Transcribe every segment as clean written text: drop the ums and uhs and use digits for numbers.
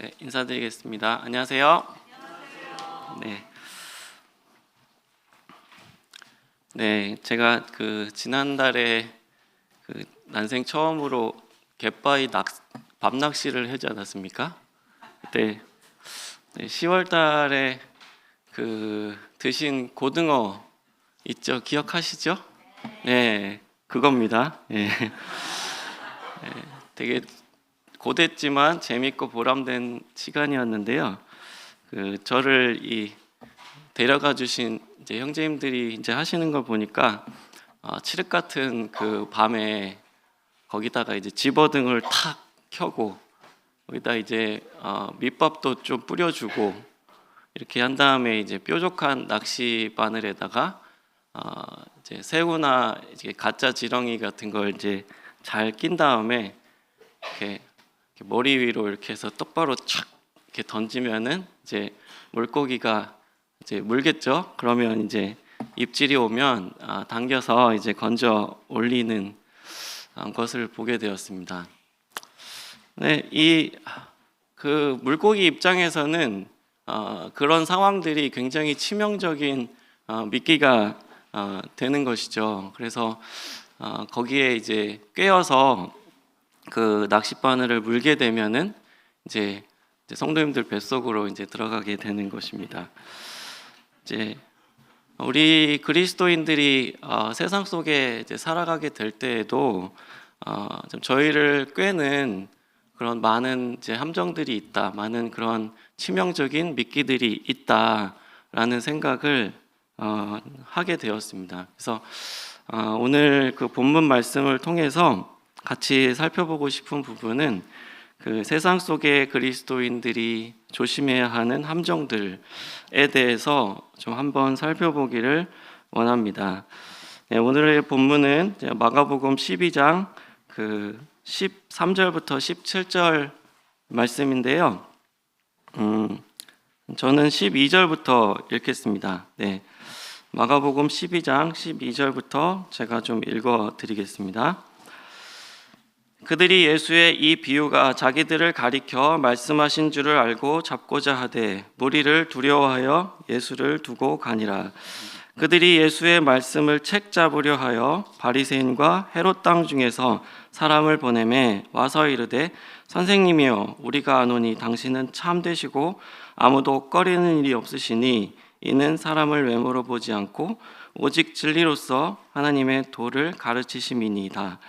네, 인사드리겠습니다. 안녕하세요. 네, 제가 지난달에 난생 처음으로 갯바위 밤낚시를 하지 않았습니까? 그때 10월달에 드신 고등어 있죠? 기억하시죠? 네, 그겁니다. 네. 되게 고됐지만 재밌고 보람된 시간이었는데요. 저를 데려가 주신 이제 형제님들이 이제 하시는 걸 보니까 칠흑 같은 밤에 거기다가 이제 집어등을 탁 켜고 거기다 이제 밑밥도 좀 뿌려주고 이렇게 한 다음에 이제 뾰족한 낚시 바늘에다가 이제 새우나 이제 가짜 지렁이 같은 걸 이제 잘 낀 다음에 이렇게 머리 위로 이렇게 해서 똑바로 착 이렇게 던지면은 이제 물고기가 이제 물겠죠. 그러면 이제 입질이 오면 당겨서 이제 건져 올리는 것을 보게 되었습니다. 네, 물고기 입장에서는 그런 상황들이 굉장히 치명적인 미끼가 되는 것이죠. 그래서 거기에 이제 꿰어서 낚싯바늘을 물게 되면은 이제 성도님들 뱃속으로 이제 들어가게 되는 것입니다. 이제 우리 그리스도인들이 세상 속에 이제 살아가게 될 때에도 좀 저희를 꿰는 그런 많은 이제 함정들이 있다, 많은 그런 치명적인 미끼들이 있다라는 생각을 하게 되었습니다. 그래서 오늘 본문 말씀을 통해서 같이 살펴보고 싶은 부분은 세상 속의 그리스도인들이 조심해야 하는 함정들에 대해서 좀 한번 살펴보기를 원합니다. 네, 오늘의 본문은 마가복음 12장 13절부터 17절 말씀인데요. 저는 12절부터 읽겠습니다. 네, 마가복음 12장 12절부터 제가 좀 읽어드리겠습니다. 그들이 예수의 이 비유가 자기들을 가리켜 말씀하신 줄을 알고 잡고자 하되 무리를 두려워하여 예수를 두고 가니라. 그들이 예수의 말씀을 책잡으려 하여 바리새인과 헤롯 땅 중에서 사람을 보내매 와서 이르되 선생님이여 우리가 아노니 당신은 참되시고 아무도 꺼리는 일이 없으시니 이는 사람을 외모로 보지 않고 오직 진리로서 하나님의 도를 가르치심이니이다.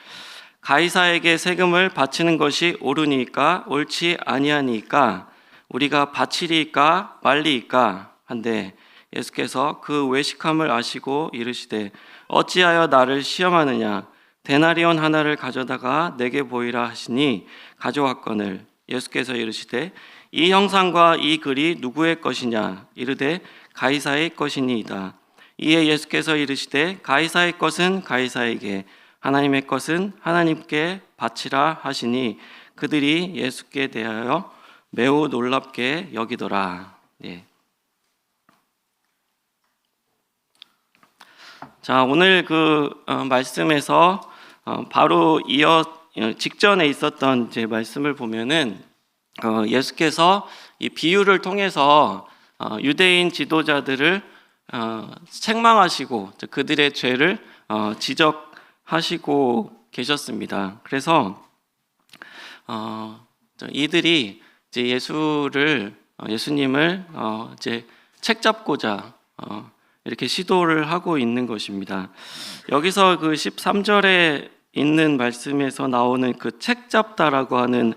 가이사에게 세금을 바치는 것이 옳으니까 옳지 아니하니까 우리가 바치리이까 말리이까 한데 예수께서 그 외식함을 아시고 이르시되 어찌하여 나를 시험하느냐 데나리온 하나를 가져다가 내게 보이라 하시니 가져왔거늘 예수께서 이르시되 이 형상과 이 글이 누구의 것이냐 이르되 가이사의 것이니이다. 이에 예수께서 이르시되 가이사의 것은 가이사에게 하나님의 것은 하나님께 바치라 하시니 그들이 예수께 대하여 매우 놀랍게 여기더라. 예. 자, 오늘 말씀에서 바로 직전에 있었던 이제 말씀을 보면은 예수께서 이 비유를 통해서 유대인 지도자들을 책망하시고 그들의 죄를 지적하시고 계셨습니다. 그래서 이들이 이제 예수님을 이제 책잡고자 이렇게 시도를 하고 있는 것입니다. 여기서 13절에 있는 말씀에서 나오는 책잡다라고 하는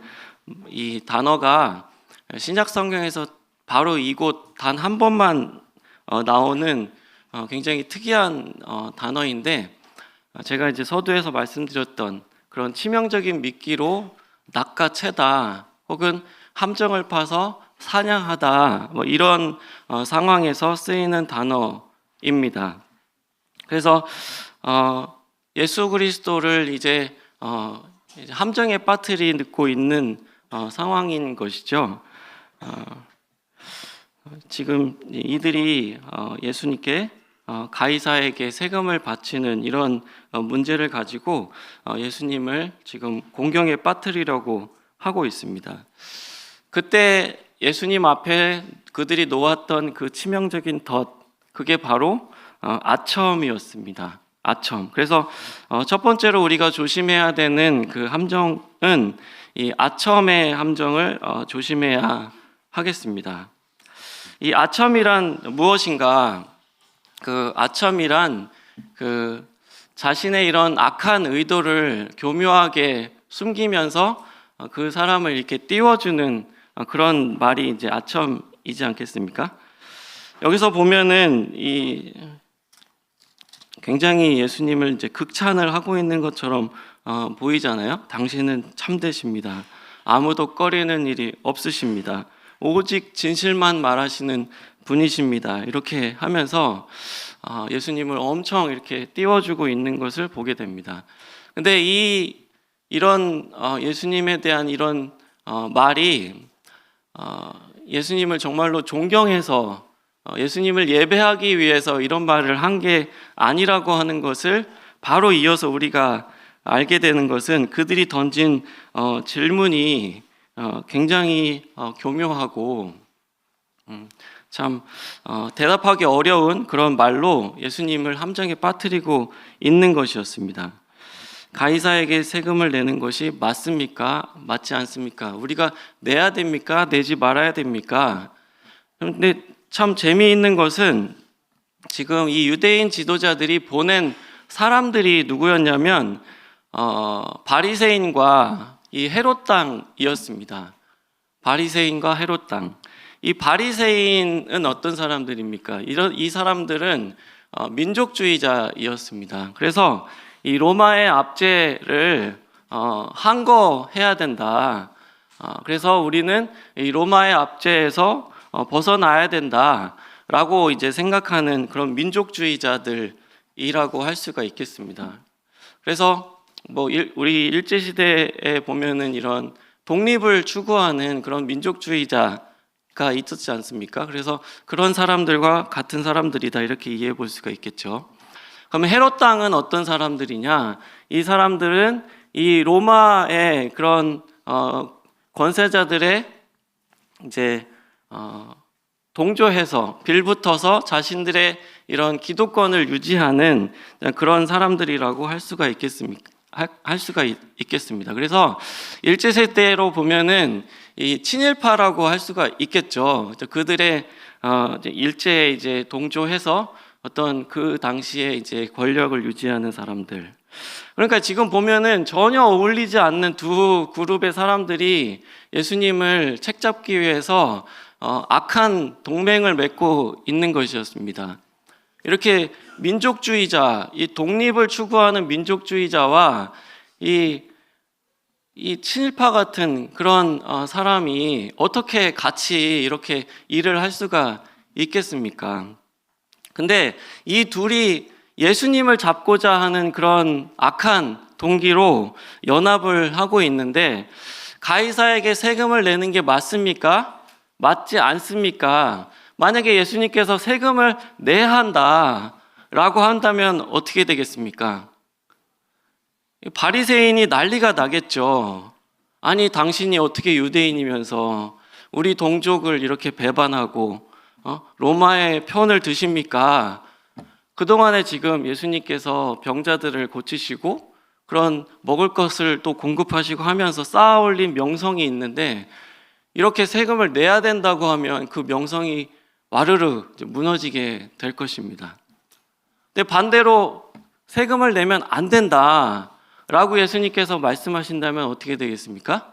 이 단어가 신약 성경에서 바로 이곳 단 한 번만 나오는 굉장히 특이한 단어인데 제가 이제 서두에서 말씀드렸던 그런 치명적인 미끼로 낚아채다 혹은 함정을 파서 사냥하다 이런 상황에서 쓰이는 단어입니다. 그래서 예수 그리스도를 이제 함정에 빠뜨리고 있는 상황인 것이죠. 지금 이들이 예수님께 가이사에게 세금을 바치는 이런 문제를 가지고 예수님을 지금 공경에 빠뜨리려고 하고 있습니다. 그때 예수님 앞에 그들이 놓았던 그 치명적인 덫, 그게 바로 아첨이었습니다. 아첨. 그래서 첫 번째로 우리가 조심해야 되는 그 함정은 이 아첨의 함정을 조심해야 하겠습니다. 이 아첨이란 무엇인가? 그 아첨이란 그 자신의 이런 악한 의도를 교묘하게 숨기면서 그 사람을 이렇게 띄워주는 그런 말이 이제 아첨이지 않겠습니까? 여기서 보면은 이 굉장히 예수님을 이제 극찬을 하고 있는 것처럼 보이잖아요. 당신은 참되십니다. 아무도 꺼리는 일이 없으십니다. 오직 진실만 말하시는 분이십니다. 이렇게 하면서 예수님을 엄청 이렇게 띄워주고 있는 것을 보게 됩니다. 근데 이런 예수님에 대한 이런 말이 예수님을 정말로 존경해서 예수님을 예배하기 위해서 이런 말을 한 게 아니라고 하는 것을 바로 이어서 우리가 알게 되는 것은 그들이 던진 질문이 굉장히 교묘하고 참 대답하기 어려운 그런 말로 예수님을 함정에 빠뜨리고 있는 것이었습니다. 가이사에게 세금을 내는 것이 맞습니까? 맞지 않습니까? 우리가 내야 됩니까? 내지 말아야 됩니까? 그런데 참 재미있는 것은 지금 이 유대인 지도자들이 보낸 사람들이 누구였냐면 바리새인과 이 헤롯 당이었습니다. 바리새인과 헤롯 당. 이 바리새인은 어떤 사람들입니까? 이 사람들은 민족주의자이었습니다. 그래서 이 로마의 압제를 항거해야 된다. 그래서 우리는 이 로마의 압제에서 벗어나야 된다라고 이제 생각하는 그런 민족주의자들이라고 할 수가 있겠습니다. 그래서 뭐 우리 일제 시대에 보면은 이런 독립을 추구하는 그런 민족주의자가 있었지 않습니까? 그래서 그런 사람들과 같은 사람들이다 이렇게 이해해 볼 수가 있겠죠. 그러면 헤롯 당은 어떤 사람들이냐? 이 사람들은 이 로마의 그런 권세자들의 이제 동조해서 빌붙어서 자신들의 이런 기득권을 유지하는 그런 사람들이라고 할 수가 있겠습니다. 그래서 일제시대로 보면은 이 친일파라고 할 수가 있겠죠. 그들의 일제에 이제 동조해서 어떤 그 당시에 이제 권력을 유지하는 사람들. 그러니까 지금 보면은 전혀 어울리지 않는 두 그룹의 사람들이 예수님을 책잡기 위해서 악한 동맹을 맺고 있는 것이었습니다. 이렇게 민족주의자, 이 독립을 추구하는 민족주의자와 이 친일파 같은 그런 사람이 어떻게 같이 이렇게 일을 할 수가 있겠습니까? 근데 이 둘이 예수님을 잡고자 하는 그런 악한 동기로 연합을 하고 있는데 가이사에게 세금을 내는 게 맞습니까? 맞지 않습니까? 만약에 예수님께서 세금을 내야 한다라고 한다면 어떻게 되겠습니까? 바리새인이 난리가 나겠죠. 아니 당신이 어떻게 유대인이면서 우리 동족을 이렇게 배반하고 로마의 편을 드십니까? 그동안에 지금 예수님께서 병자들을 고치시고 그런 먹을 것을 또 공급하시고 하면서 쌓아 올린 명성이 있는데 이렇게 세금을 내야 된다고 하면 그 명성이 와르르 무너지게 될 것입니다. 근데 반대로 세금을 내면 안 된다라고 예수님께서 말씀하신다면 어떻게 되겠습니까?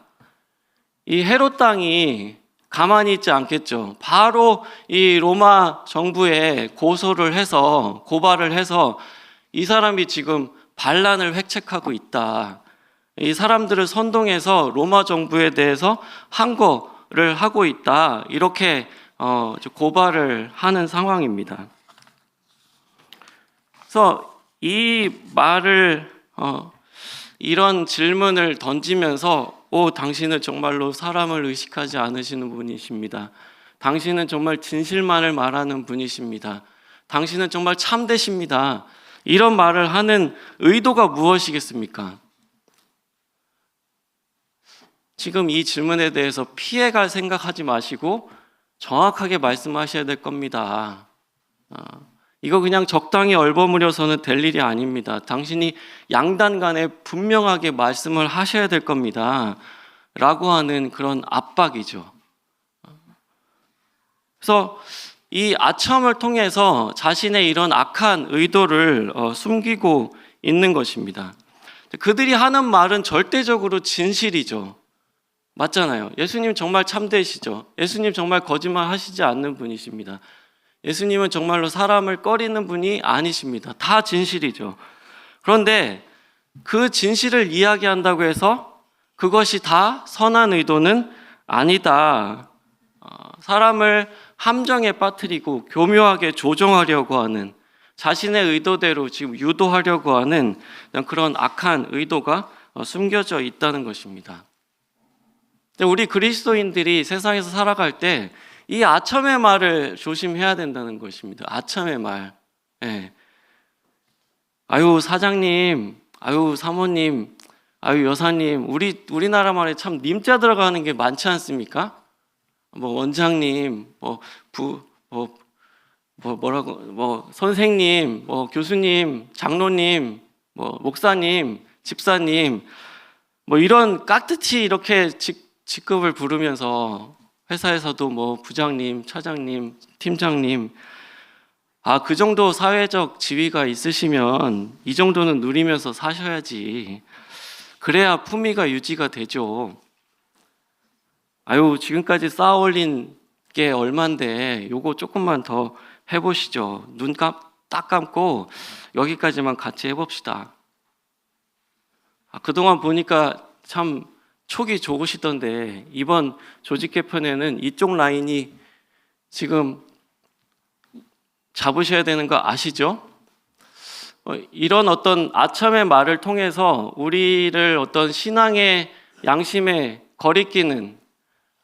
이 헤롯 당이 가만히 있지 않겠죠. 바로 이 로마 정부에 고발을 해서 이 사람이 지금 반란을 획책하고 있다. 이 사람들을 선동해서 로마 정부에 대해서 항거를 하고 있다. 이렇게 고발을 하는 상황입니다. 그래서 이 말을 이런 질문을 던지면서 당신은 정말로 사람을 의식하지 않으시는 분이십니다. 당신은 정말 진실만을 말하는 분이십니다. 당신은 정말 참되십니다. 이런 말을 하는 의도가 무엇이겠습니까? 지금 이 질문에 대해서 피해갈 생각하지 마시고 정확하게 말씀하셔야 될 겁니다. 이거 그냥 적당히 얼버무려서는 될 일이 아닙니다. 당신이 양단 간에 분명하게 말씀을 하셔야 될 겁니다. 라고 하는 그런 압박이죠. 그래서 이 아첨을 통해서 자신의 이런 악한 의도를 숨기고 있는 것입니다. 그들이 하는 말은 절대적으로 진실이죠. 맞잖아요. 예수님 정말 참되시죠. 예수님 정말 거짓말 하시지 않는 분이십니다. 예수님은 정말로 사람을 꺼리는 분이 아니십니다. 다 진실이죠. 그런데 그 진실을 이야기한다고 해서 그것이 다 선한 의도는 아니다. 사람을 함정에 빠뜨리고 교묘하게 조종하려고 하는, 자신의 의도대로 지금 유도하려고 하는 그런 악한 의도가 숨겨져 있다는 것입니다. 우리 그리스도인들이 세상에서 살아갈 때 이 아첨의 말을 조심해야 된다는 것입니다. 아첨의 말. 예. 아유 사장님, 아유 사모님, 아유 여사님, 우리나라 말에 참 님자 들어가는 게 많지 않습니까? 뭐 원장님, 선생님, 교수님, 장로님, 목사님, 집사님, 이런 깍듯이 이렇게 직급을 부르면서 회사에서도 부장님, 차장님, 팀장님, 그 정도 사회적 지위가 있으시면 이 정도는 누리면서 사셔야지. 그래야 품위가 유지가 되죠. 아유, 지금까지 쌓아 올린 게 얼만데 요거 조금만 더 해보시죠. 눈 딱 감고 여기까지만 같이 해봅시다. 그동안 보니까 참 촉이 좋으시던데 이번 조직 개편에는 이쪽 라인이 지금 잡으셔야 되는 거 아시죠? 이런 어떤 아첨의 말을 통해서 우리를 어떤 신앙의 양심에 거리끼는,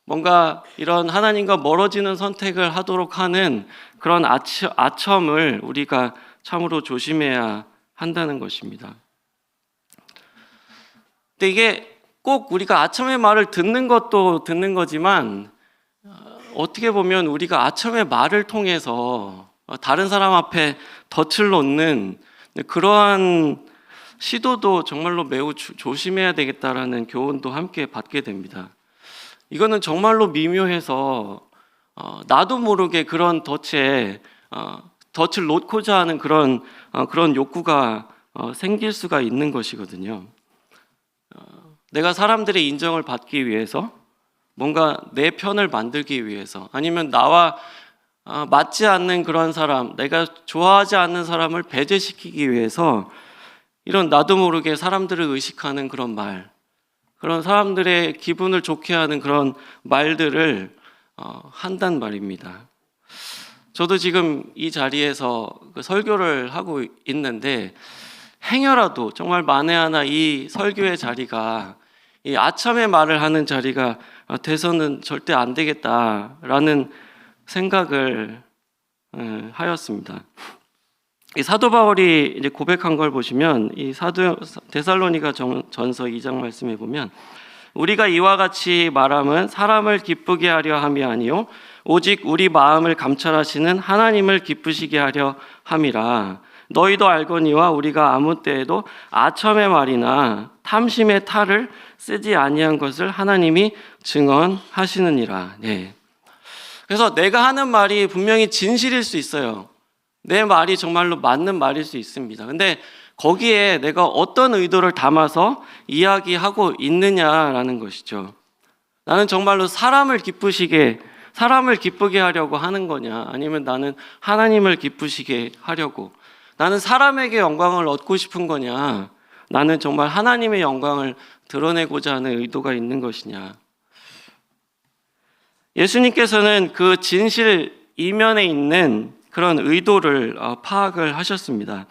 뭔가 이런 하나님과 멀어지는 선택을 하도록 하는 그런 아첨을 우리가 참으로 조심해야 한다는 것입니다. 근데 이게 꼭 우리가 아첨의 말을 듣는 것도 듣는 거지만 어떻게 보면 우리가 아첨의 말을 통해서 다른 사람 앞에 덫을 놓는 그러한 시도도 정말로 매우 조심해야 되겠다라는 교훈도 함께 받게 됩니다. 이거는 정말로 미묘해서 나도 모르게 그런 덫을 놓고자 하는 그런 욕구가 생길 수가 있는 것이거든요. 내가 사람들의 인정을 받기 위해서, 뭔가 내 편을 만들기 위해서, 아니면 나와 맞지 않는 그런 사람, 내가 좋아하지 않는 사람을 배제시키기 위해서 이런 나도 모르게 사람들을 의식하는 그런 말, 그런 사람들의 기분을 좋게 하는 그런 말들을 한단 말입니다. 저도 지금 이 자리에서 설교를 하고 있는데 행여라도 정말 만에 하나 이 설교의 자리가 이 아첨의 말을 하는 자리가 돼서는 절대 안 되겠다라는 생각을 하였습니다. 이 사도 바울이 이제 고백한 걸 보시면 이 데살로니가 전서 2장 말씀해 보면, 우리가 이와 같이 말함은 사람을 기쁘게 하려 함이 아니요 오직 우리 마음을 감찰하시는 하나님을 기쁘시게 하려 함이라. 너희도 알거니와 우리가 아무 때에도 아첨의 말이나 탐심의 탈을 쓰지 아니한 것을 하나님이 증언하시느니라. 네. 그래서 내가 하는 말이 분명히 진실일 수 있어요. 내 말이 정말로 맞는 말일 수 있습니다. 근데 거기에 내가 어떤 의도를 담아서 이야기하고 있느냐라는 것이죠. 나는 정말로 사람을 기쁘게 하려고 하는 거냐, 아니면 나는 하나님을 기쁘시게 하려고, 나는 사람에게 영광을 얻고 싶은 거냐, 나는 정말 하나님의 영광을 드러내고자 하는 의도가 있는 것이냐. 예수님께서는 그 진실 이면에 있는 그런 의도를 파악을 하셨습니다.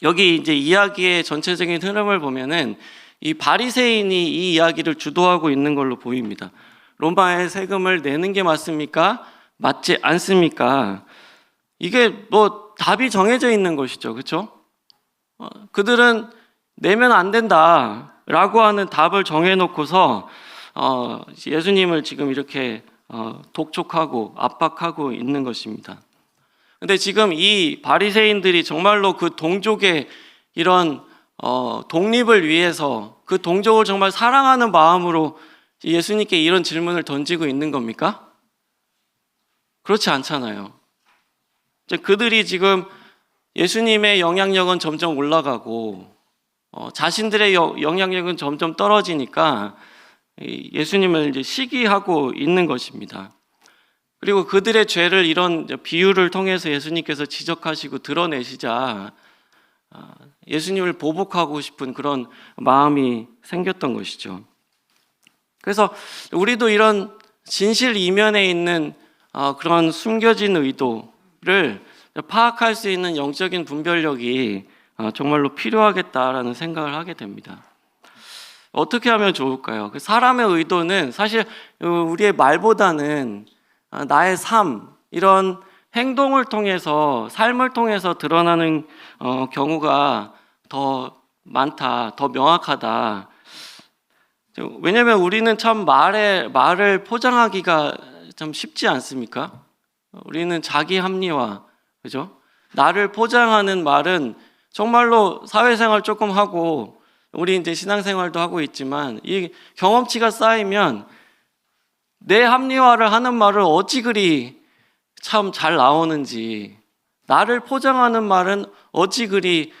여기 이제 이야기의 전체적인 흐름을 보면은 이 바리새인이 이 이야기를 주도하고 있는 걸로 보입니다. 로마의 세금을 내는 게 맞습니까? 맞지 않습니까? 이게 답이 정해져 있는 것이죠. 그렇죠? 그들은 내면 안 된다라고 하는 답을 정해놓고서 예수님을 지금 이렇게 독촉하고 압박하고 있는 것입니다. 근데 지금 이 바리새인들이 정말로 그 동족의 이런 독립을 위해서 그 동족을 정말 사랑하는 마음으로 예수님께 이런 질문을 던지고 있는 겁니까? 그렇지 않잖아요. 그들이 지금 예수님의 영향력은 점점 올라가고 자신들의 영향력은 점점 떨어지니까 예수님을 이제 시기하고 있는 것입니다. 그리고 그들의 죄를 이런 비유를 통해서 예수님께서 지적하시고 드러내시자 예수님을 보복하고 싶은 그런 마음이 생겼던 것이죠. 그래서 우리도 이런 진실 이면에 있는 그런 숨겨진 의도를 파악할 수 있는 영적인 분별력이 정말로 필요하겠다라는 생각을 하게 됩니다. 어떻게 하면 좋을까요? 사람의 의도는 사실 우리의 말보다는 나의 삶, 이런 행동을 통해서, 삶을 통해서 드러나는 경우가 더 많다, 더 명확하다. 왜냐하면 우리는 참 말을 포장하기가 참 쉽지 않습니까? 우리는 자기 합리화, 그죠? 나를 포장하는 말은 정말로 사회생활 조금 하고 우리 이제 신앙생활도 하고 있지만 이 경험치가 쌓이면 내 합리화를 하는 말을 어찌 그리 참 잘 나오는지, 나를 포장하는 말은 어찌 그리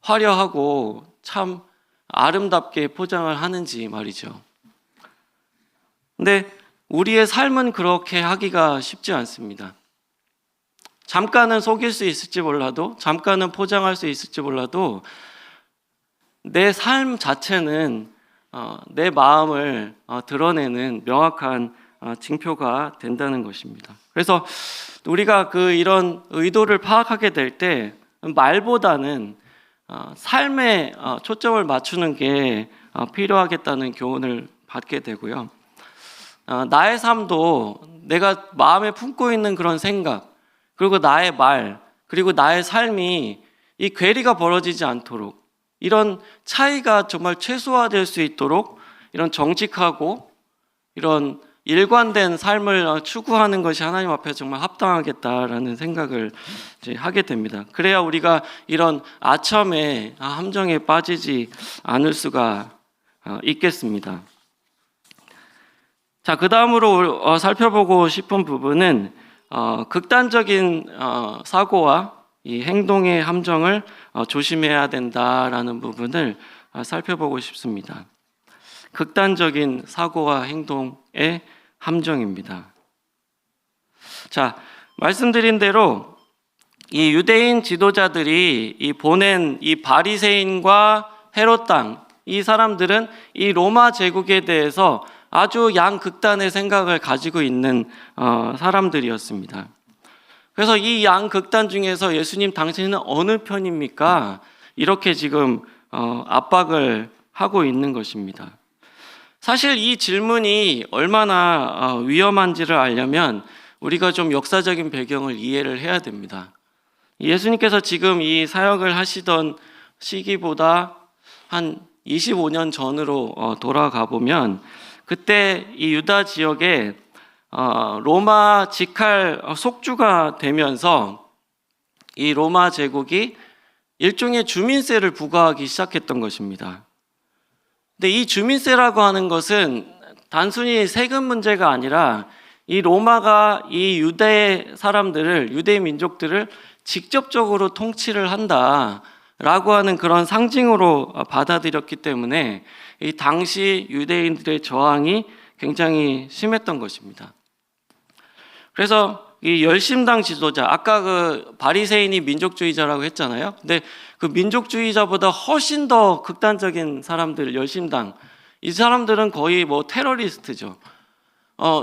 화려하고 참 아름답게 포장을 하는지 말이죠. 근데 우리의 삶은 그렇게 하기가 쉽지 않습니다. 잠깐은 속일 수 있을지 몰라도, 잠깐은 포장할 수 있을지 몰라도 내 삶 자체는 내 마음을 드러내는 명확한 징표가 된다는 것입니다. 그래서 우리가 이런 의도를 파악하게 될 때 말보다는 삶에 초점을 맞추는 게 필요하겠다는 교훈을 받게 되고요. 나의 삶도 내가 마음에 품고 있는 그런 생각, 그리고 나의 말, 그리고 나의 삶이 이 괴리가 벌어지지 않도록, 이런 차이가 정말 최소화될 수 있도록 이런 정직하고 이런 일관된 삶을 추구하는 것이 하나님 앞에 정말 합당하겠다라는 생각을 하게 됩니다. 그래야 우리가 이런 아첨의 함정에 빠지지 않을 수가 있겠습니다. 자, 그 다음으로 살펴보고 싶은 부분은 극단적인 사고와 이 행동의 함정을 조심해야 된다라는 부분을 살펴보고 싶습니다. 극단적인 사고와 행동의 함정입니다. 자, 말씀드린 대로 이 유대인 지도자들이 보낸 이 바리새인과 헤롯 당, 이 사람들은 이 로마 제국에 대해서 아주 양극단의 생각을 가지고 있는 사람들이었습니다. 그래서 이 양극단 중에서 예수님 당신은 어느 편입니까? 이렇게 지금 압박을 하고 있는 것입니다. 사실 이 질문이 얼마나 위험한지를 알려면 우리가 좀 역사적인 배경을 이해를 해야 됩니다. 예수님께서 지금 이 사역을 하시던 시기보다 한 25년 전으로 돌아가 보면 그때 이 유다 지역에 로마 직할 속주가 되면서 이 로마 제국이 일종의 주민세를 부과하기 시작했던 것입니다. 근데 이 주민세라고 하는 것은 단순히 세금 문제가 아니라 이 로마가 이 유대 사람들을, 유대 민족들을 직접적으로 통치를 한다라고 하는 그런 상징으로 받아들였기 때문에 이 당시 유대인들의 저항이 굉장히 심했던 것입니다. 그래서 이 열심당 지도자, 아까 그 바리새인이 민족주의자라고 했잖아요. 근데 그 민족주의자보다 훨씬 더 극단적인 사람들, 열심당, 이 사람들은 거의 뭐 테러리스트죠.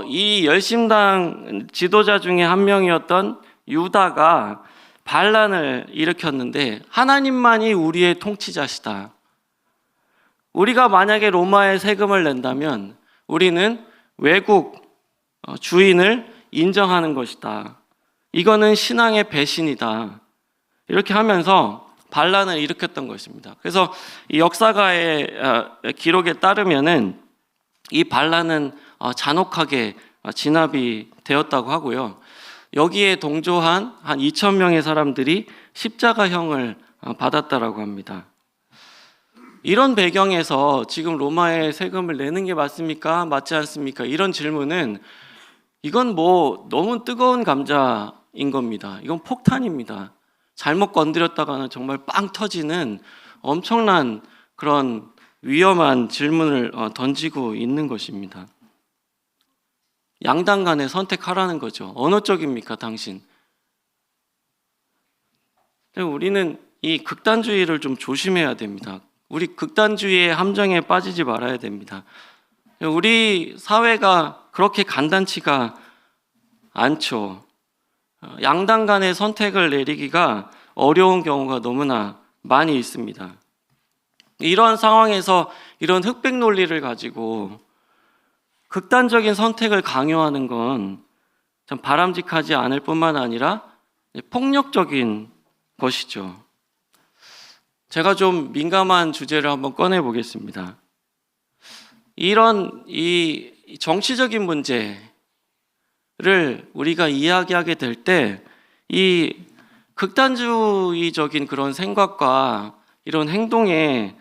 이 열심당 지도자 중에 한 명이었던 유다가 반란을 일으켰는데 하나님만이 우리의 통치자시다. 우리가 만약에 로마에 세금을 낸다면 우리는 외국 주인을 인정하는 것이다. 이거는 신앙의 배신이다. 이렇게 하면서 반란을 일으켰던 것입니다. 그래서 이 역사가의 기록에 따르면은 이 반란은 잔혹하게 진압이 되었다고 하고요. 여기에 동조한 한 2,000명의 사람들이 십자가형을 받았다라고 합니다. 이런 배경에서 지금 로마에 세금을 내는 게 맞습니까? 맞지 않습니까? 이런 질문은 이건 뭐 너무 뜨거운 감자인 겁니다. 이건 폭탄입니다. 잘못 건드렸다가는 정말 빵 터지는 엄청난 그런 위험한 질문을 던지고 있는 것입니다. 양당 간에 선택하라는 거죠. 어느 쪽입니까, 당신? 우리는 이 극단주의를 좀 조심해야 됩니다. 우리 극단주의의 함정에 빠지지 말아야 됩니다. 우리 사회가 그렇게 간단치가 않죠. 양당 간의 선택을 내리기가 어려운 경우가 너무나 많이 있습니다. 이러한 상황에서 이런 흑백 논리를 가지고 극단적인 선택을 강요하는 건 참 바람직하지 않을 뿐만 아니라 폭력적인 것이죠. 제가 좀 민감한 주제를 한번 꺼내 보겠습니다. 이런 이 정치적인 문제를 우리가 이야기하게 될 때 이 극단주의적인 그런 생각과 이런 행동에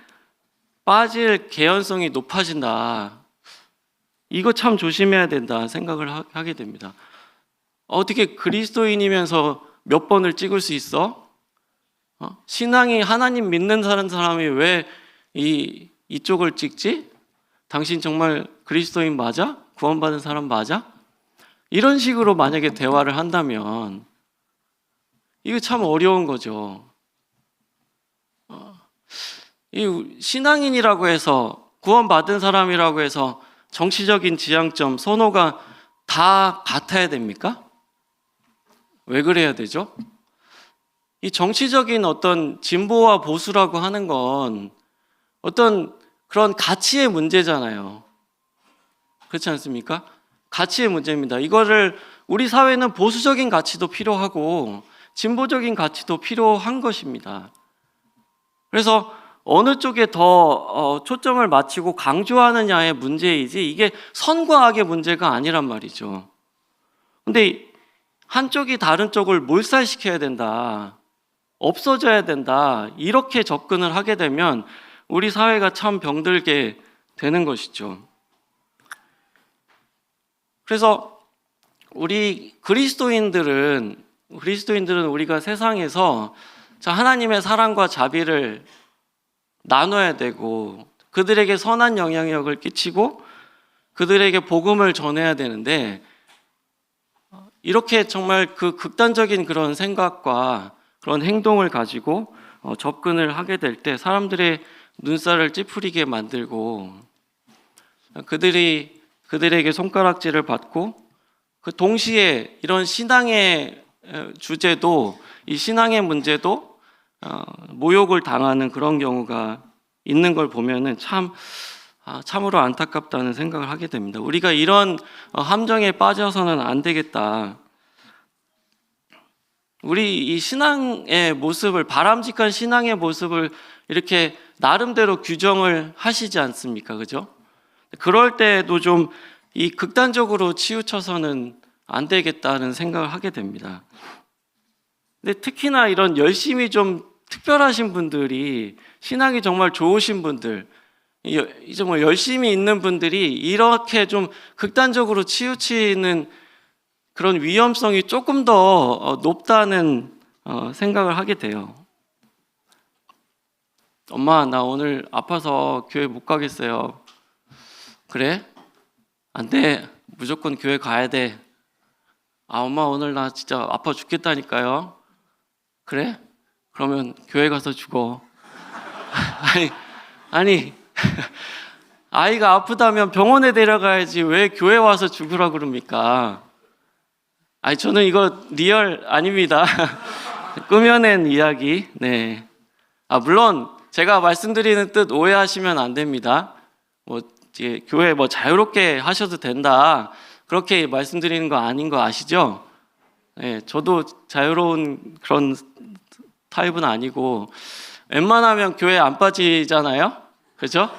빠질 개연성이 높아진다. 이거 참 조심해야 된다 생각을 하게 됩니다. 어떻게 그리스도인이면서 몇 번을 찍을 수 있어? 신앙이 하나님 믿는 사람이 왜 이쪽을 찍지? 당신 정말 그리스도인 맞아? 구원받은 사람 맞아? 이런 식으로 만약에 대화를 한다면 이거 참 어려운 거죠. 이 신앙인이라고 해서 구원받은 사람이라고 해서 정치적인 지향점, 선호가 다 같아야 됩니까? 왜 그래야 되죠? 이 정치적인 어떤 진보와 보수라고 하는 건 어떤 그런 가치의 문제잖아요. 그렇지 않습니까? 가치의 문제입니다. 이거를 우리 사회는 보수적인 가치도 필요하고 진보적인 가치도 필요한 것입니다. 그래서 어느 쪽에 더 초점을 맞추고 강조하느냐의 문제이지 이게 선과 악의 문제가 아니란 말이죠. 근데 한쪽이 다른 쪽을 몰살시켜야 된다, 없어져야 된다, 이렇게 접근을 하게 되면 우리 사회가 참 병들게 되는 것이죠. 그래서 우리 그리스도인들은 우리가 세상에서 하나님의 사랑과 자비를 나눠야 되고 그들에게 선한 영향력을 끼치고 그들에게 복음을 전해야 되는데 이렇게 정말 그 극단적인 그런 생각과 그런 행동을 가지고 접근을 하게 될 때 사람들의 눈살을 찌푸리게 만들고 그들에게 손가락질을 받고 그 동시에 이런 신앙의 주제도 이 신앙의 문제도 모욕을 당하는 그런 경우가 있는 걸 보면은 참으로 안타깝다는 생각을 하게 됩니다. 우리가 이런 함정에 빠져서는 안 되겠다. 우리 이 신앙의 모습을, 바람직한 신앙의 모습을 이렇게 나름대로 규정을 하시지 않습니까? 그죠? 그럴 때도 좀 이 극단적으로 치우쳐서는 안 되겠다는 생각을 하게 됩니다. 근데 특히나 이런 열심히 좀 특별하신 분들이, 신앙이 정말 좋으신 분들, 정말 열심히 있는 분들이 이렇게 좀 극단적으로 치우치는 그런 위험성이 조금 더 높다는 생각을 하게 돼요. 엄마, 나 오늘 아파서 교회 못 가겠어요. 그래? 안 돼. 무조건 교회 가야 돼. 아, 엄마 오늘 나 진짜 아파 죽겠다니까요. 그래? 그러면 교회 가서 죽어. 아니 아이가 아프다면 병원에 데려가야지 왜 교회 와서 죽으라 그럽니까? 아니, 저는 이거 리얼 아닙니다. 꾸며낸 이야기. 네. 물론 제가 말씀드리는 뜻 오해하시면 안 됩니다. 교회 자유롭게 하셔도 된다, 그렇게 말씀드리는 거 아닌 거 아시죠? 네, 저도 자유로운 그런 타입은 아니고 웬만하면 교회 안 빠지잖아요, 그렇죠?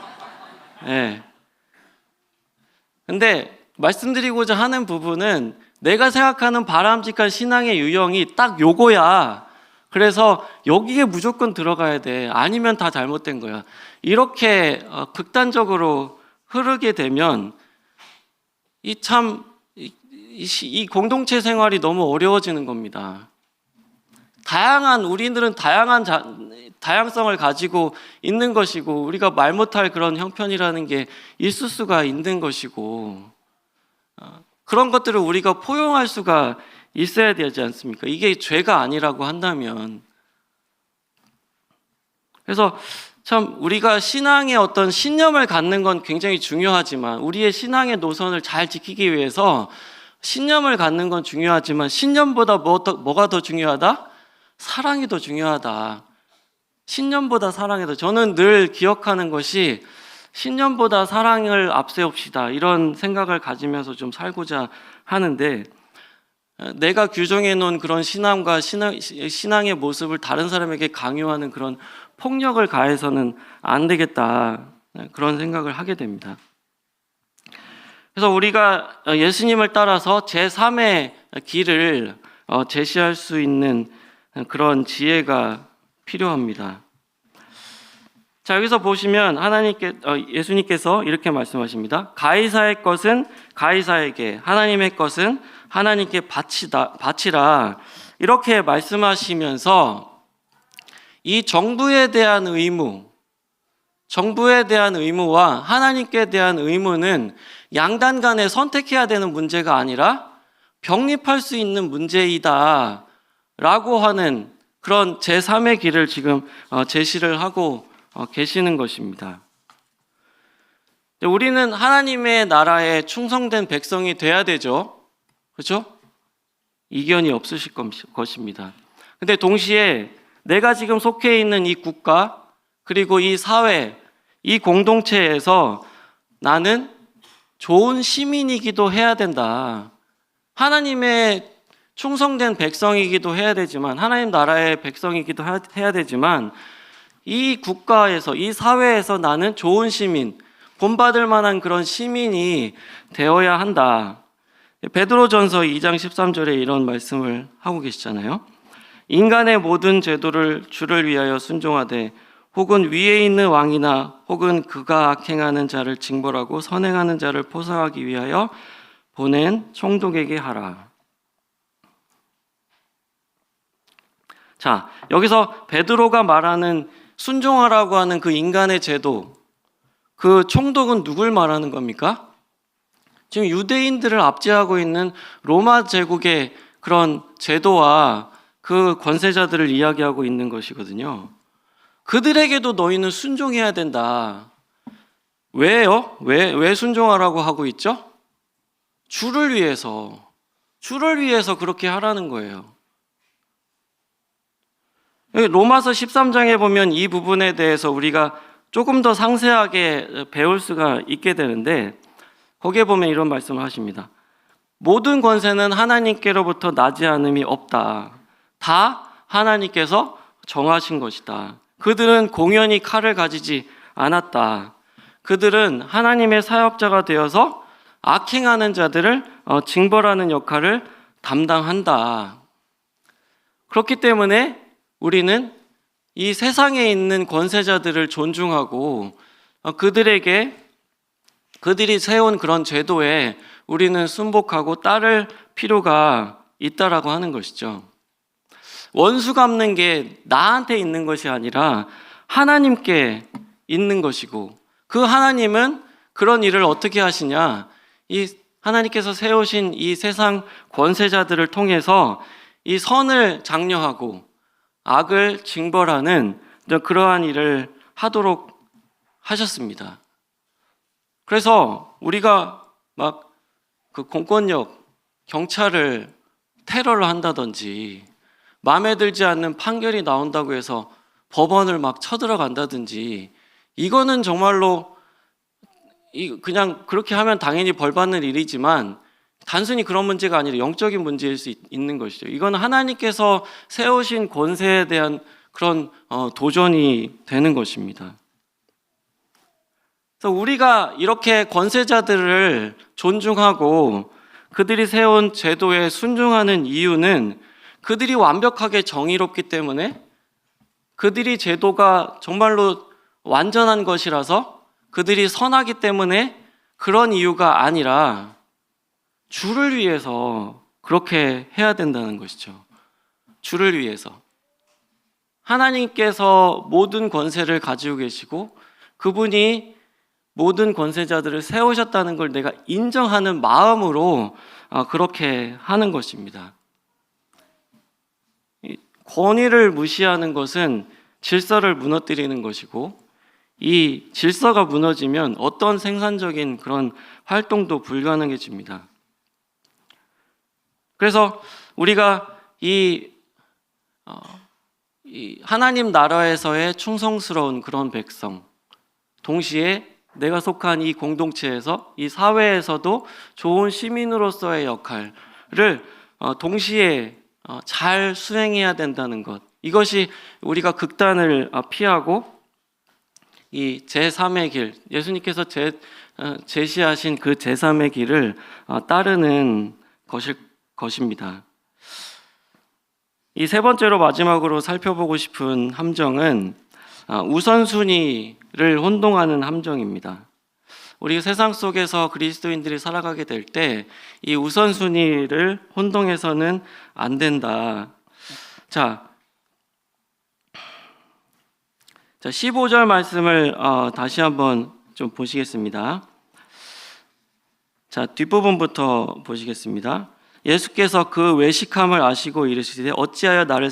네. 근데 말씀드리고자 하는 부분은 내가 생각하는 바람직한 신앙의 유형이 딱 요거야. 그래서 여기에 무조건 들어가야 돼. 아니면 다 잘못된 거야. 이렇게 극단적으로 흐르게 되면 이 공동체 생활이 너무 어려워지는 겁니다. 우리들은 다양성을 가지고 있는 것이고, 우리가 말 못할 그런 형편이라는 게 있을 수가 있는 것이고, 그런 것들을 우리가 포용할 수가 있어야 되지 않습니까? 이게 죄가 아니라고 한다면. 그래서 참 우리가 신앙의 어떤 신념을 갖는 건 굉장히 중요하지만, 우리의 신앙의 노선을 잘 지키기 위해서 신념을 갖는 건 중요하지만, 신념보다 뭐가 더 중요하다? 사랑이 더 중요하다. 신념보다 사랑이 더. 저는 늘 기억하는 것이 신념보다 사랑을 앞세웁시다, 이런 생각을 가지면서 좀 살고자 하는데, 내가 규정해 놓은 그런 신앙과 신앙의 모습을 다른 사람에게 강요하는 그런 폭력을 가해서는 안 되겠다, 그런 생각을 하게 됩니다. 그래서 우리가 예수님을 따라서 제3의 길을 제시할 수 있는 그런 지혜가 필요합니다. 자, 여기서 보시면 예수님께서 이렇게 말씀하십니다. 가이사의 것은 가이사에게, 하나님의 것은 하나님께 바치라. 이렇게 말씀하시면서 이 정부에 대한 의무와 하나님께 대한 의무는 양단 간에 선택해야 되는 문제가 아니라 병립할 수 있는 문제이다 라고 하는 그런 제3의 길을 지금 제시를 하고 계시는 것입니다. 우리는 하나님의 나라에 충성된 백성이 돼야 되죠. 그렇죠? 이견이 없으실 것입니다. 근데 동시에 내가 지금 속해 있는 이 국가, 그리고 이 사회, 이 공동체에서 나는 좋은 시민이기도 해야 된다. 하나님의 충성된 백성이기도 해야 되지만, 하나님 나라의 백성이기도 해야 되지만, 이 국가에서, 이 사회에서 나는 좋은 시민, 본받을 만한 그런 시민이 되어야 한다. 베드로전서 2장 13절에 이런 말씀을 하고 계시잖아요. 인간의 모든 제도를 주를 위하여 순종하되, 혹은 위에 있는 왕이나 혹은 그가 악행하는 자를 징벌하고 선행하는 자를 포서하기 위하여 보낸 총독에게 하라. 자, 여기서 베드로가 말하는 순종하라고 하는 그 인간의 제도, 그 총독은 누굴 말하는 겁니까? 지금 유대인들을 압제하고 있는 로마 제국의 그런 제도와 그 권세자들을 이야기하고 있는 것이거든요. 그들에게도 너희는 순종해야 된다. 왜요? 왜 순종하라고 하고 있죠? 주를 위해서 그렇게 하라는 거예요. 로마서 13장에 보면 이 부분에 대해서 우리가 조금 더 상세하게 배울 수가 있게 되는데, 거기에 보면 이런 말씀을 하십니다. 모든 권세는 하나님께로부터 나지 않음이 없다. 다 하나님께서 정하신 것이다. 그들은 공연히 칼을 가지지 않았다. 그들은 하나님의 사역자가 되어서 악행하는 자들을 징벌하는 역할을 담당한다. 그렇기 때문에 우리는 이 세상에 있는 권세자들을 존중하고 그들이 세운 그런 제도에 우리는 순복하고 따를 필요가 있다라고 하는 것이죠. 원수 갚는 게 나한테 있는 것이 아니라 하나님께 있는 것이고, 그 하나님은 그런 일을 어떻게 하시냐? 이 하나님께서 세우신 이 세상 권세자들을 통해서 이 선을 장려하고 악을 징벌하는 그러한 일을 하도록 하셨습니다. 그래서 우리가 막 그 공권력, 경찰을 테러를 한다든지, 마음에 들지 않는 판결이 나온다고 해서 법원을 막 쳐들어간다든지, 이거는 정말로 그냥 그렇게 하면 당연히 벌 받는 일이지만 단순히 그런 문제가 아니라 영적인 문제일 수 있는 것이죠. 이건 하나님께서 세우신 권세에 대한 그런 도전이 되는 것입니다. 그래서 우리가 이렇게 권세자들을 존중하고 그들이 세운 제도에 순종하는 이유는 그들이 완벽하게 정의롭기 때문에, 그들이 제도가 정말로 완전한 것이라서, 그들이 선하기 때문에 그런 이유가 아니라 주를 위해서 그렇게 해야 된다는 것이죠. 주를 위해서. 하나님께서 모든 권세를 가지고 계시고 그분이 모든 권세자들을 세우셨다는 걸 내가 인정하는 마음으로 그렇게 하는 것입니다. 권위를 무시하는 것은 질서를 무너뜨리는 것이고, 이 질서가 무너지면 어떤 생산적인 그런 활동도 불가능해집니다. 그래서 우리가 이 하나님 나라에서의 충성스러운 그런 백성, 동시에 내가 속한 이 공동체에서, 이 사회에서도 좋은 시민으로서의 역할을 동시에 잘 수행해야 된다는 것, 이것이 우리가 극단을 피하고 이 제3의 길, 예수님께서 제시하신 그 제3의 길을 따르는 것입니다. 이 세 번째로 마지막으로 살펴보고 싶은 함정은 우선순위를 혼동하는 함정입니다. 우리 세상 속에서 그리스도인들이 살아가게 될 때 이 우선순위를 혼동해서는 안 된다. 자, 15절 말씀을 다시 한번 좀 보시겠습니다. 자, 뒷부분부터 보시겠습니다. 예수께서 그 외식함을 아시고 이르시되 어찌하여 나를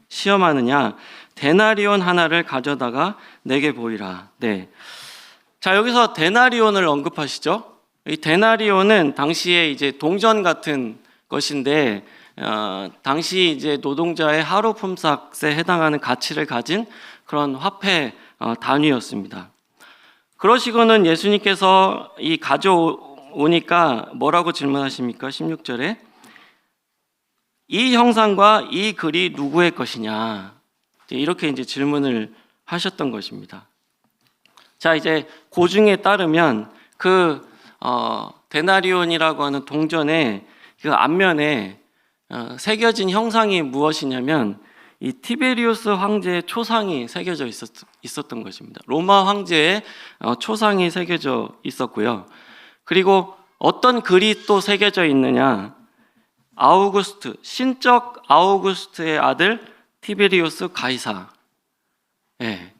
시험하느냐, 데나리온 하나를 가져다가 내게 보이라. 네. 자, 여기서 데나리온을 언급하시죠. 이 데나리온은 당시에 이제 동전 같은 것인데, 당시 이제 노동자의 하루 품삯에 해당하는 가치를 가진 그런 화폐 단위였습니다. 그러시고는 예수님께서 이 가져오니까 뭐라고 질문하십니까? 16절에 이 형상과 이 글이 누구의 것이냐, 이렇게 이제 질문을 하셨던 것입니다. 자, 이제 고증에 따르면 그 데나리온이라고 하는 동전의 그 앞면에 새겨진 형상이 무엇이냐면 이 티베리우스 황제의 초상이 새겨져 있었던 것입니다. 로마 황제의 초상이 새겨져 있었고요. 그리고 어떤 글이 또 새겨져 있느냐, 아우구스트, 신적 아우구스트의 아들 티베리우스 가이사. 네.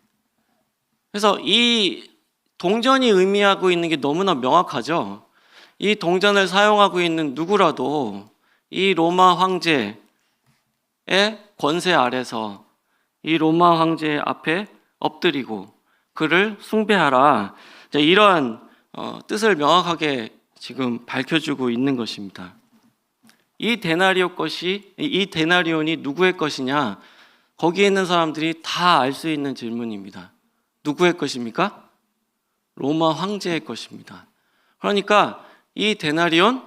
그래서 이 동전이 의미하고 있는 게 너무나 명확하죠. 이 동전을 사용하고 있는 누구라도 이 로마 황제의 권세 아래서 이 로마 황제 앞에 엎드리고 그를 숭배하라, 이러한 뜻을 명확하게 지금 밝혀주고 있는 것입니다. 이 데나리온이 누구의 것이냐, 거기에 있는 사람들이 다 알 수 있는 질문입니다. 누구의 것입니까? 로마 황제의 것입니다. 그러니까 이 데나리온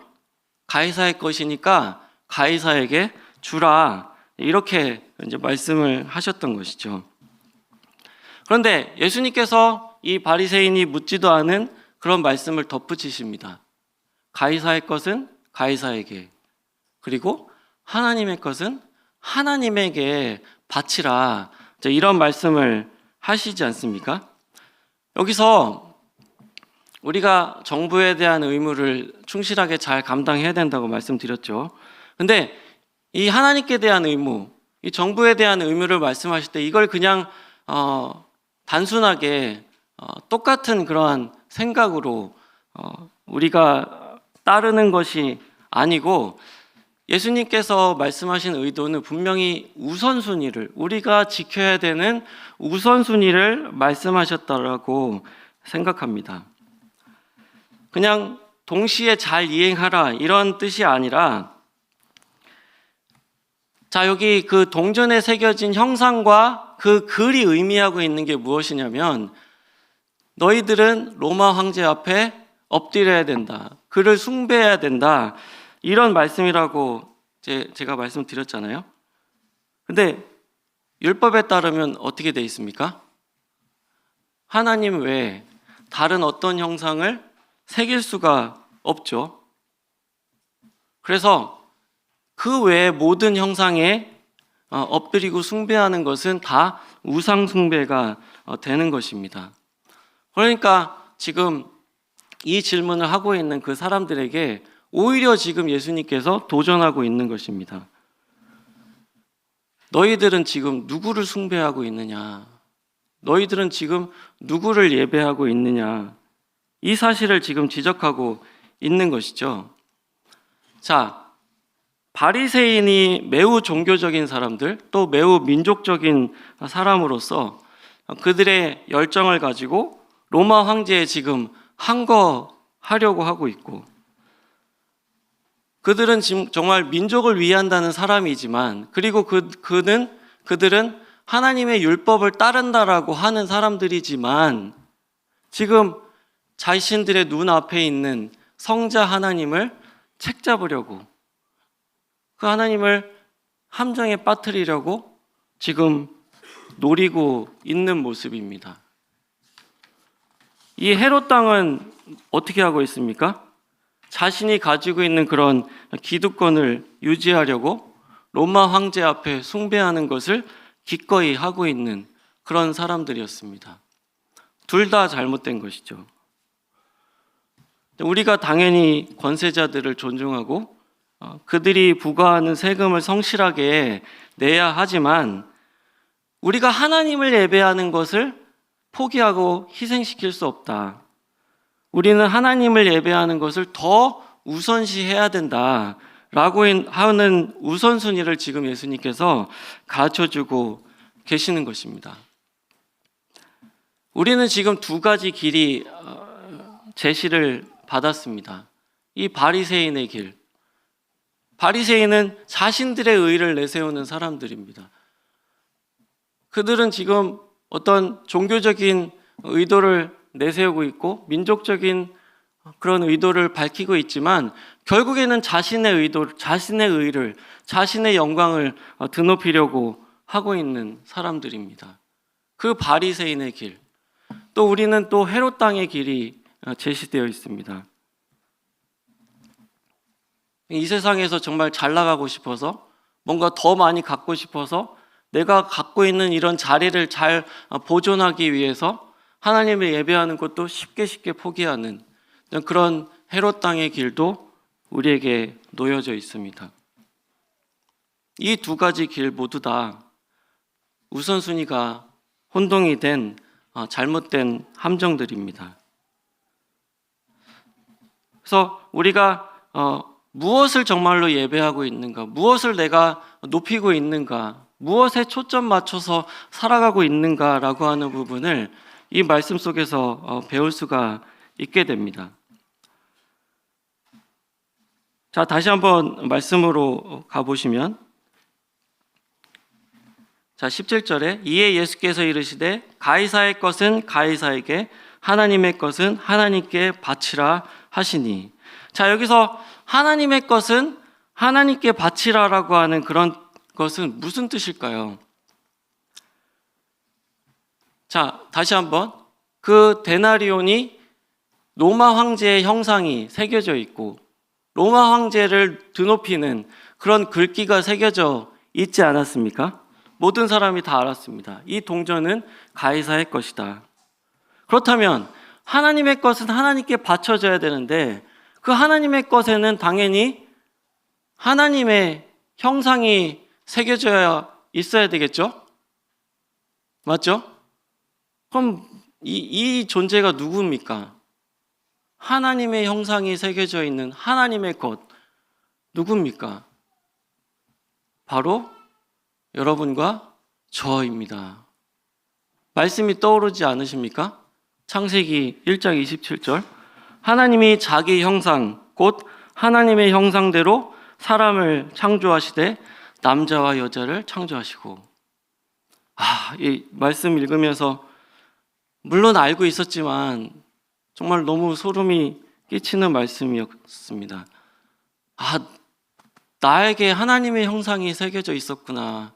가이사의 것이니까 가이사에게 주라, 이렇게 이제 말씀을 하셨던 것이죠. 그런데 예수님께서 이 바리새인이 묻지도 않은 그런 말씀을 덧붙이십니다. 가이사의 것은 가이사에게, 그리고 하나님의 것은 하나님에게 바치라, 이런 말씀을 하시지 않습니까? 여기서 우리가 정부에 대한 의무를 충실하게 잘 감당해야 된다고 말씀드렸죠. 근데 이 하나님께 대한 의무, 이 정부에 대한 의무를 말씀하실 때 이걸 그냥 단순하게 똑같은 그러한 생각으로 우리가 따르는 것이 아니고, 예수님께서 말씀하신 의도는 분명히 우선순위를, 우리가 지켜야 되는 우선순위를 말씀하셨다라고 생각합니다. 그냥 동시에 잘 이행하라, 이런 뜻이 아니라, 자, 여기 그 동전에 새겨진 형상과 그 글이 의미하고 있는 게 무엇이냐면, 너희들은 로마 황제 앞에 엎드려야 된다, 그를 숭배해야 된다, 이런 말씀이라고 제가 말씀드렸잖아요. 근데 율법에 따르면 어떻게 돼 있습니까? 하나님 외에 다른 어떤 형상을 새길 수가 없죠. 그래서 그 외의 모든 형상에 엎드리고 숭배하는 것은 다 우상 숭배가 되는 것입니다. 그러니까 지금 이 질문을 하고 있는 그 사람들에게 오히려 지금 예수님께서 도전하고 있는 것입니다. 너희들은 지금 누구를 숭배하고 있느냐? 너희들은 지금 누구를 예배하고 있느냐? 이 사실을 지금 지적하고 있는 것이죠. 자, 바리새인이 매우 종교적인 사람들, 또 매우 민족적인 사람으로서 그들의 열정을 가지고 로마 황제에 지금 항거하려고 하고 있고, 그들은 지금 정말 민족을 위한다는 사람이지만, 그리고 그들은 하나님의 율법을 따른다라고 하는 사람들이지만, 지금 자신들의 눈앞에 있는 성자 하나님을 책잡으려고, 그 하나님을 함정에 빠뜨리려고 지금 노리고 있는 모습입니다. 이 헤롯 당은 어떻게 하고 있습니까? 자신이 가지고 있는 그런 기득권을 유지하려고 로마 황제 앞에 숭배하는 것을 기꺼이 하고 있는 그런 사람들이었습니다. 둘 다 잘못된 것이죠. 우리가 당연히 권세자들을 존중하고 그들이 부과하는 세금을 성실하게 내야 하지만, 우리가 하나님을 예배하는 것을 포기하고 희생시킬 수 없다. 우리는 하나님을 예배하는 것을 더 우선시해야 된다라고 하는 우선순위를 지금 예수님께서 가르쳐주고 계시는 것입니다. 우리는 지금 두 가지 길이 제시를 받았습니다. 이 바리새인의 길. 바리새인은 자신들의 의를 내세우는 사람들입니다. 그들은 지금 어떤 종교적인 의도를 내세우고 있고 민족적인 그런 의도를 밝히고 있지만, 결국에는 자신의 의도, 자신의 의를, 자신의 영광을 드높이려고 하고 있는 사람들입니다. 그 바리새인의 길. 또 우리는 또 헤롯 당의 길이 제시되어 있습니다. 이 세상에서 정말 잘 나가고 싶어서, 뭔가 더 많이 갖고 싶어서, 내가 갖고 있는 이런 자리를 잘 보존하기 위해서 하나님을 예배하는 것도 쉽게 포기하는 그런 헤롯 당의 길도 우리에게 놓여져 있습니다. 이 두 가지 길 모두 다 우선순위가 혼동이 된 잘못된 함정들입니다. 그래서 우리가 무엇을 정말로 예배하고 있는가, 무엇을 내가 높이고 있는가, 무엇에 초점 맞춰서 살아가고 있는가라고 하는 부분을 이 말씀 속에서 배울 수가 있게 됩니다. 자, 다시 한번 말씀으로 가보시면, 자, 17절에 이에 예수께서 이르시되 가이사의 것은 가이사에게, 하나님의 것은 하나님께 바치라 하시니. 자, 여기서 하나님의 것은 하나님께 바치라라고 하는 그런 것은 무슨 뜻일까요? 자, 다시 한번, 그 데나리온이 로마 황제의 형상이 새겨져 있고 로마 황제를 드높이는 그런 글귀가 새겨져 있지 않았습니까? 모든 사람이 다 알았습니다. 이 동전은 가이사의 것이다. 그렇다면 하나님의 것은 하나님께 바쳐져야 되는데, 그 하나님의 것에는 당연히 하나님의 형상이 새겨져야 있어야 되겠죠? 맞죠? 그럼 이 존재가 누굽니까? 하나님의 형상이 새겨져 있는 하나님의 것, 누굽니까? 바로 여러분과 저입니다. 말씀이 떠오르지 않으십니까? 창세기 1장 27절, 하나님이 자기 형상, 곧 하나님의 형상대로 사람을 창조하시되 남자와 여자를 창조하시고. 이 말씀 읽으면서 물론 알고 있었지만 정말 너무 소름이 끼치는 말씀이었습니다. 나에게 하나님의 형상이 새겨져 있었구나.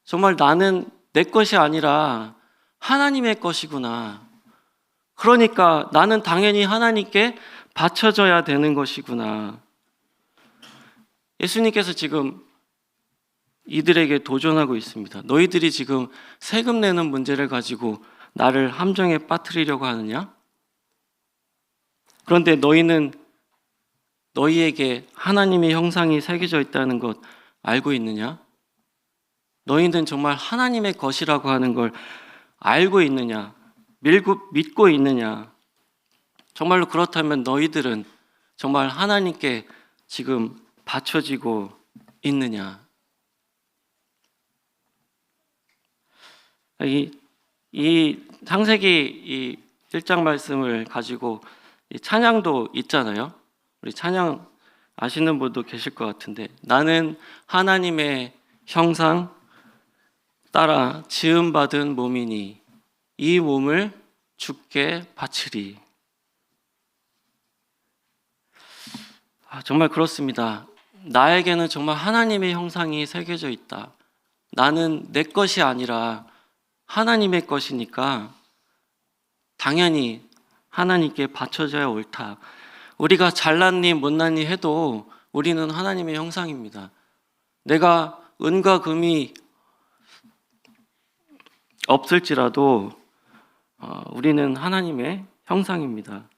정말 나는 내 것이 아니라 하나님의 것이구나. 그러니까 나는 당연히 하나님께 바쳐져야 되는 것이구나. 예수님께서 지금 이들에게 도전하고 있습니다. 너희들이 지금 세금 내는 문제를 가지고 나를 함정에 빠뜨리려고 하느냐? 그런데 너희에게 하나님의 형상이 새겨져 있다는 것 알고 있느냐? 너희는 정말 하나님의 것이라고 하는 걸 알고 있느냐? 믿고 있느냐? 정말로 그렇다면 너희들은 정말 하나님께 지금 바쳐지고 있느냐? 이 창세기 1장 말씀을 가지고 이 찬양도 있잖아요. 우리 찬양 아시는 분도 계실 것 같은데, 나는 하나님의 형상 따라 지음받은 몸이니 이 몸을 주께 바치리. 정말 그렇습니다. 나에게는 정말 하나님의 형상이 새겨져 있다. 나는 내 것이 아니라 하나님의 것이니까 당연히 하나님께 바쳐져야 옳다. 우리가 잘났니 못났니 해도 우리는 하나님의 형상입니다. 내가 은과 금이 없을지라도 우리는 하나님의 형상입니다.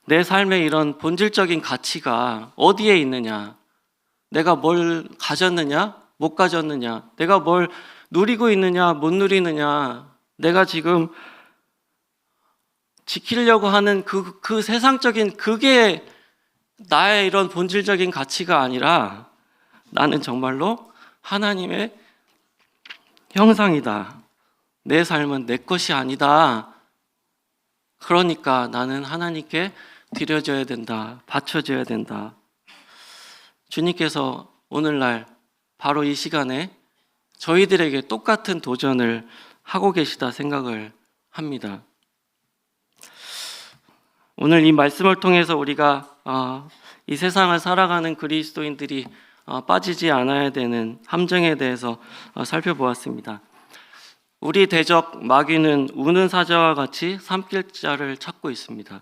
내 삶의 이런 본질적인 가치가 어디에 있느냐? 내가 뭘 가졌느냐? 못 가졌느냐? 내가 뭘 누리고 있느냐? 못 누리느냐? 내가 지금 지키려고 하는 그 세상적인 그게 나의 이런 본질적인 가치가 아니라 나는 정말로 하나님의 형상이다. 내 삶은 내 것이 아니다. 그러니까 나는 하나님께 드려져야 된다. 바쳐져야 된다. 주님께서 오늘날 바로 이 시간에 저희들에게 똑같은 도전을 하고 계시다 생각을 합니다. 오늘 이 말씀을 통해서 우리가 이 세상을 살아가는 그리스도인들이 빠지지 않아야 되는 함정에 대해서 살펴보았습니다. 우리 대적 마귀는 우는 사자와 같이 삼킬 자를 찾고 있습니다.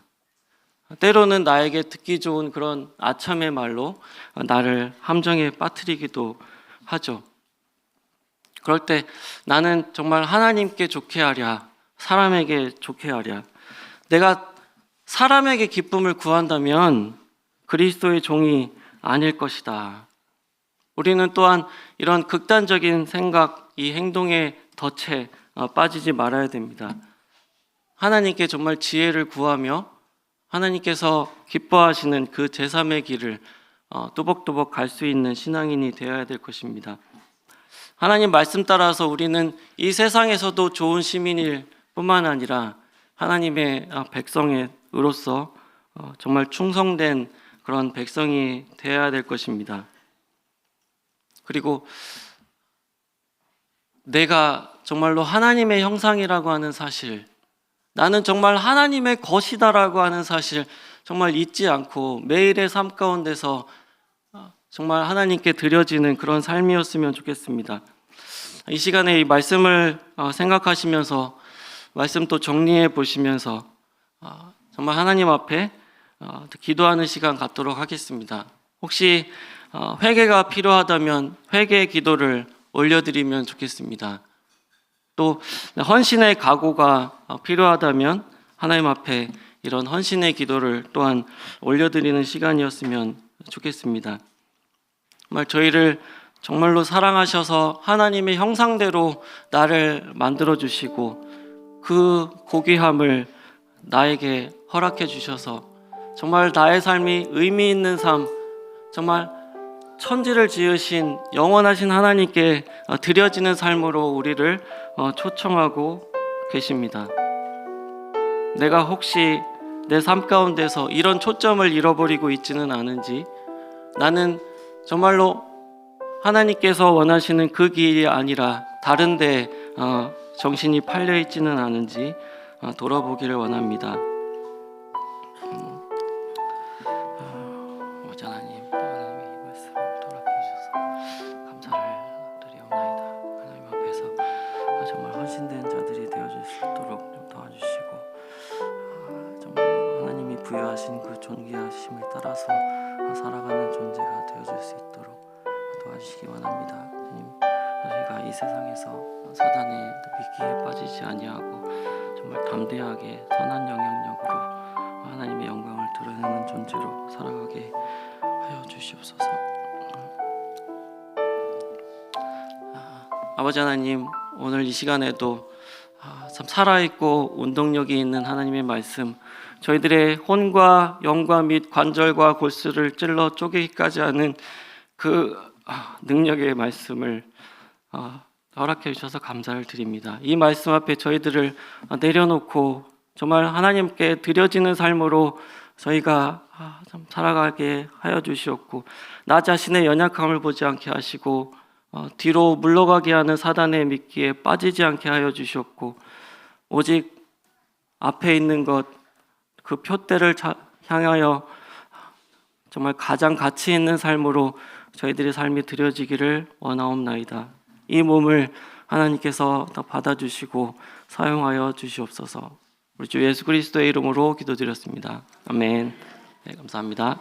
때로는 나에게 듣기 좋은 그런 아첨의 말로 나를 함정에 빠뜨리기도 하죠. 그럴 때 나는 정말 하나님께 좋게 하랴, 사람에게 좋게 하랴. 내가 사람에게 기쁨을 구한다면 그리스도의 종이 아닐 것이다. 우리는 또한 이런 극단적인 생각, 이 행동의 덫에 빠지지 말아야 됩니다. 하나님께 정말 지혜를 구하며 하나님께서 기뻐하시는 그 제3의 길을 또박또박 갈 수 있는 신앙인이 되어야 될 것입니다. 하나님 말씀 따라서 우리는 이 세상에서도 좋은 시민일 뿐만 아니라 하나님의 백성으로서 정말 충성된 그런 백성이 되어야 될 것입니다. 그리고 내가 정말로 하나님의 형상이라고 하는 사실, 나는 정말 하나님의 것이다라고 하는 사실 정말 잊지 않고 매일의 삶 가운데서 정말 하나님께 드려지는 그런 삶이었으면 좋겠습니다. 이 시간에 이 말씀을 생각하시면서 말씀 또 정리해 보시면서 정말 하나님 앞에 기도하는 시간 갖도록 하겠습니다. 혹시 회개가 필요하다면 회개의 기도를 올려드리면 좋겠습니다. 또 헌신의 각오가 필요하다면 하나님 앞에 이런 헌신의 기도를 또한 올려드리는 시간이었으면 좋겠습니다. 정말 저희를 정말로 사랑하셔서 하나님의 형상대로 나를 만들어 주시고 그 고귀함을 나에게 허락해 주셔서 정말 나의 삶이 의미 있는 삶, 정말 천지를 지으신 영원하신 하나님께 드려지는 삶으로 우리를 초청하고 계십니다. 내가 혹시 내 삶 가운데서 이런 초점을 잃어버리고 있지는 않은지, 나는 정말로 하나님께서 원하시는 그 길이 아니라 다른 데 정신이 팔려 있지는 않은지 돌아보기를 원합니다. 하나님, 하나님의 이 말씀을 돌아보게 주셔서 감사를 드리옵나이다. 하나님 앞에서 정말 헌신된 자들이 되어줄 수 있도록 좀 도와주시고 도와주시기 원합니다. 주님, 저희가 이 세상에서 사단의 미끼에 빠지지 아니하고 정말 담대하게 선한 영향력으로 하나님의 영광을 드러내는 존재로 살아가게 하여 주시옵소서. 아버지 하나님, 오늘 이 시간에도 참 살아있고 운동력이 있는 하나님의 말씀, 저희들의 혼과 영과 및 관절과 골수를 찔러 쪼개기까지 하는 그 능력의 말씀을 허락해 주셔서 감사를 드립니다. 이 말씀 앞에 저희들을 내려놓고 정말 하나님께 드려지는 삶으로 저희가 참 살아가게 하여 주시옵고, 나 자신의 연약함을 보지 않게 하시고 뒤로 물러가게 하는 사단의 미끼에 빠지지 않게 하여 주시옵고, 오직 앞에 있는 것, 그 표대를 향하여 정말 가장 가치 있는 삶으로 저희들의 삶이 드려지기를 원하옵나이다. 이 몸을 하나님께서 더 받아주시고 사용하여 주시옵소서. 우리 주 예수 그리스도의 이름으로 기도드렸습니다. 아멘. 네, 감사합니다.